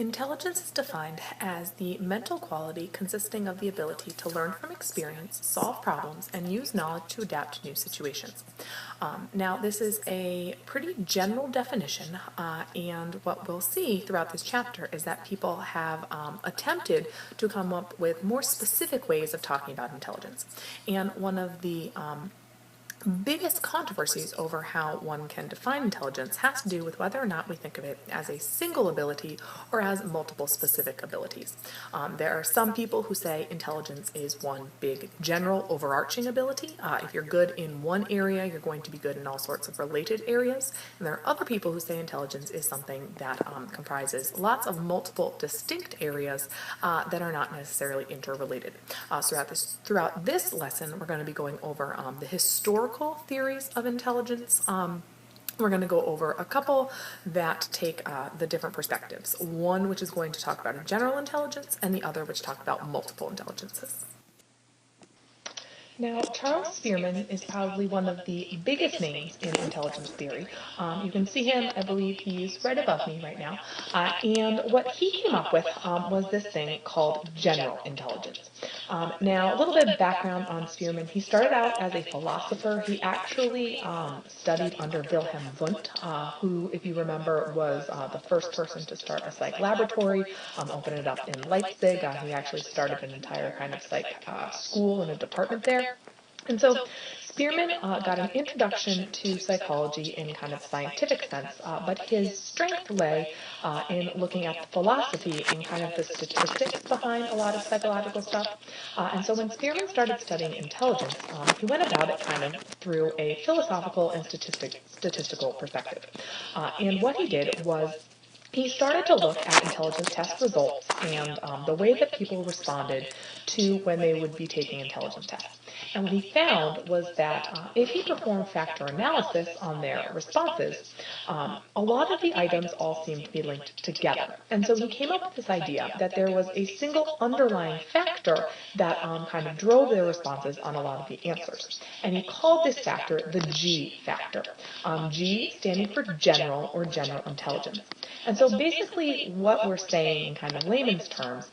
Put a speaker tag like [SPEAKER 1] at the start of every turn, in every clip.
[SPEAKER 1] Intelligence is defined as the mental quality consisting of the ability to learn from experience, solve problems, and use knowledge to adapt to new situations. Now, this is a pretty general definition, and what we'll see throughout this chapter is that people have attempted to come up with more specific ways of talking about intelligence. And one of the biggest controversies over how one can define intelligence has to do with whether or not we think of it as a single ability or as multiple specific abilities. There are some people who say intelligence is one big general overarching ability. If you're good in one area, you're going to be good in all sorts of related areas. And there are other people who say intelligence is something that comprises lots of multiple distinct areas that are not necessarily interrelated. Throughout this lesson, we're going to be going over the historical theories of intelligence. We're going to go over a couple that take the different perspectives. One which is going to talk about a general intelligence, and the other which talk about multiple intelligences. Now, Charles Spearman is probably one of the biggest names in intelligence theory. You can see him, I believe he's right above me right now. And what he came up with was this thing called general intelligence. Now, a little bit of background on Spearman. He started out as a philosopher. He actually studied under Wilhelm Wundt, who, if you remember, was the first person to start a psych laboratory, open it up in Leipzig. He actually started an entire kind of psych school and a department there. And so Spearman got an introduction to psychology in kind of scientific sense, but his strength lay in looking at the philosophy and kind of the statistics behind a lot of psychological stuff. And so when Spearman started studying intelligence, he went about it kind of through a philosophical and statistical perspective. And what he did was he started to look at intelligence test results and the way that people responded to when they would be taking intelligence tests. And what he found was that if he performed factor analysis on their responses, a lot of the items all seemed to be linked together. And so he came up with this idea that there was a single underlying factor that kind of drove their responses on a lot of the answers. And he called this factor the G factor. G standing for general or general intelligence. And so basically what we're saying in kind of layman's terms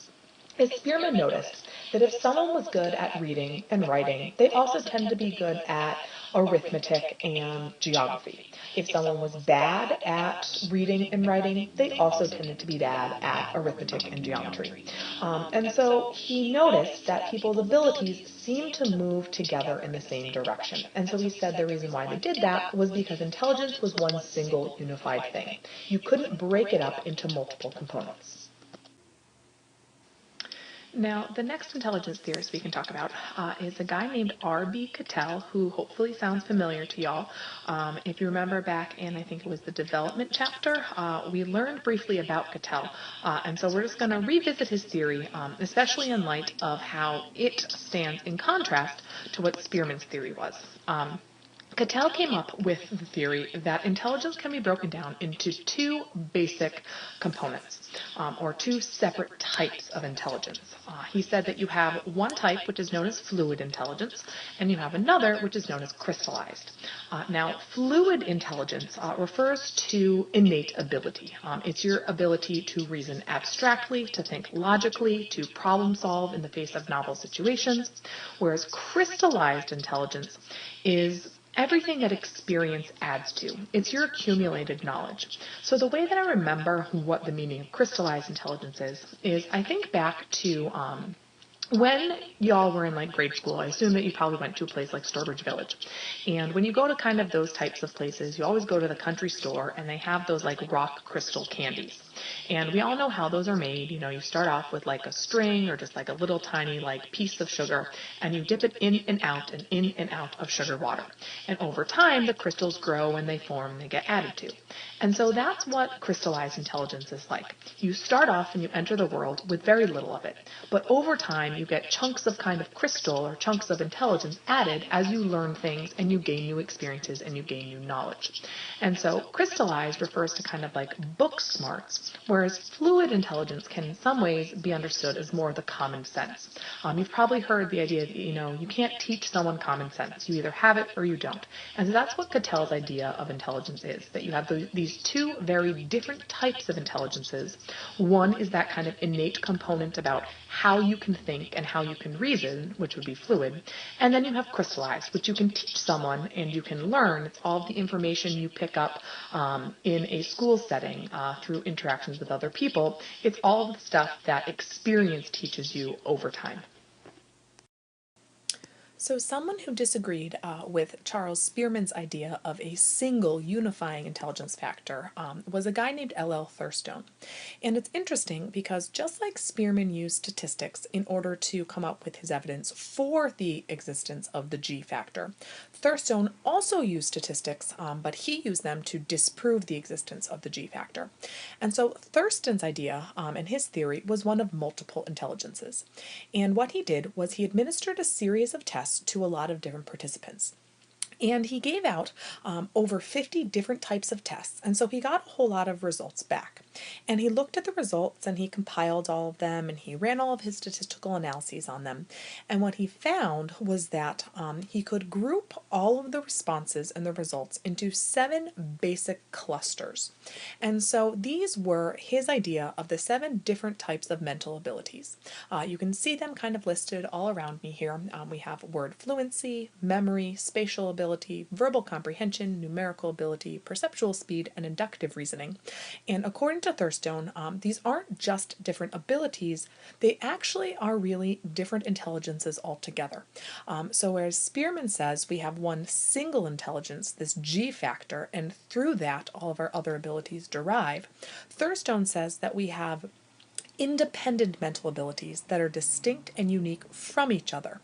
[SPEAKER 1] is Spearman noticed that if someone was good at reading and writing, they also tend to be good at arithmetic and geography. If someone was bad at reading and writing, they also tended to be bad at arithmetic and geometry. And so he noticed that people's abilities seemed to move together in the same direction. And so he said the reason why they did that was because intelligence was one single unified thing. You couldn't break it up into multiple components. Now, the next intelligence theorist we can talk about is a guy named R.B. Cattell, who hopefully sounds familiar to y'all. If you remember back in, I think it was the development chapter, we learned briefly about Cattell. And so we're just going to revisit his theory, especially in light of how it stands in contrast to what Spearman's theory was. Cattell came up with the theory that intelligence can be broken down into two basic components, or two separate types of intelligence. He said that you have one type, which is known as fluid intelligence, and you have another, which is known as crystallized. Now, fluid intelligence refers to innate ability. It's your ability to reason abstractly, to think logically, to problem solve in the face of novel situations, whereas crystallized intelligence is everything that experience adds to. It's your accumulated knowledge. So the way that I remember what the meaning of crystallized intelligence is I think back to when y'all were in like grade school. I assume that you probably went to a place like Sturbridge Village. And when you go to kind of those types of places, you always go to the country store and they have those like rock crystal candies. And we all know how those are made. You know, you start off with like a string or just like a little tiny like piece of sugar, and you dip it in and out of sugar water. And over time, the crystals grow and they form and they get added to. And so that's what crystallized intelligence is like. You start off and you enter the world with very little of it. But over time, you get chunks of kind of crystal or chunks of intelligence added as you learn things and you gain new experiences and you gain new knowledge. And so crystallized refers to kind of like book smarts, whereas fluid intelligence can in some ways be understood as more of the common sense. You've probably heard the idea that, you can't teach someone common sense. You either have it or you don't. And so that's what Cattell's idea of intelligence is, that you have these two very different types of intelligences. One is that kind of innate component about how you can think and how you can reason, which would be fluid. And then you have crystallized, which you can teach someone and you can learn. It's all of the information you pick up in a school setting through interactions with other people. It's all the stuff that experience teaches you over time.
[SPEAKER 2] So someone who disagreed with Charles Spearman's idea of a single unifying intelligence factor was a guy named L.L. Thurstone. And it's interesting because just like Spearman used statistics in order to come up with his evidence for the existence of the G factor, Thurstone also used statistics, but he used them to disprove the existence of the G factor. And so Thurstone's idea and his theory was one of multiple intelligences. And what he did was he administered a series of tests to a lot of different participants. And he gave out over 50 different types of tests. And so he got a whole lot of results back. And he looked at the results and he compiled all of them and he ran all of his statistical analyses on them. And what he found was that he could group all of the responses and the results into 7 basic clusters. And so these were his idea of the 7 different types of mental abilities. You can see them kind of listed all around me here. We have word fluency, memory, spatial ability, verbal comprehension, numerical ability, perceptual speed, and inductive reasoning. And according to Thurstone, these aren't just different abilities, they actually are really different intelligences altogether. So whereas Spearman says we have one single intelligence, this G factor, and through that all of our other abilities derive, Thurstone says that we have independent mental abilities that are distinct and unique from each other.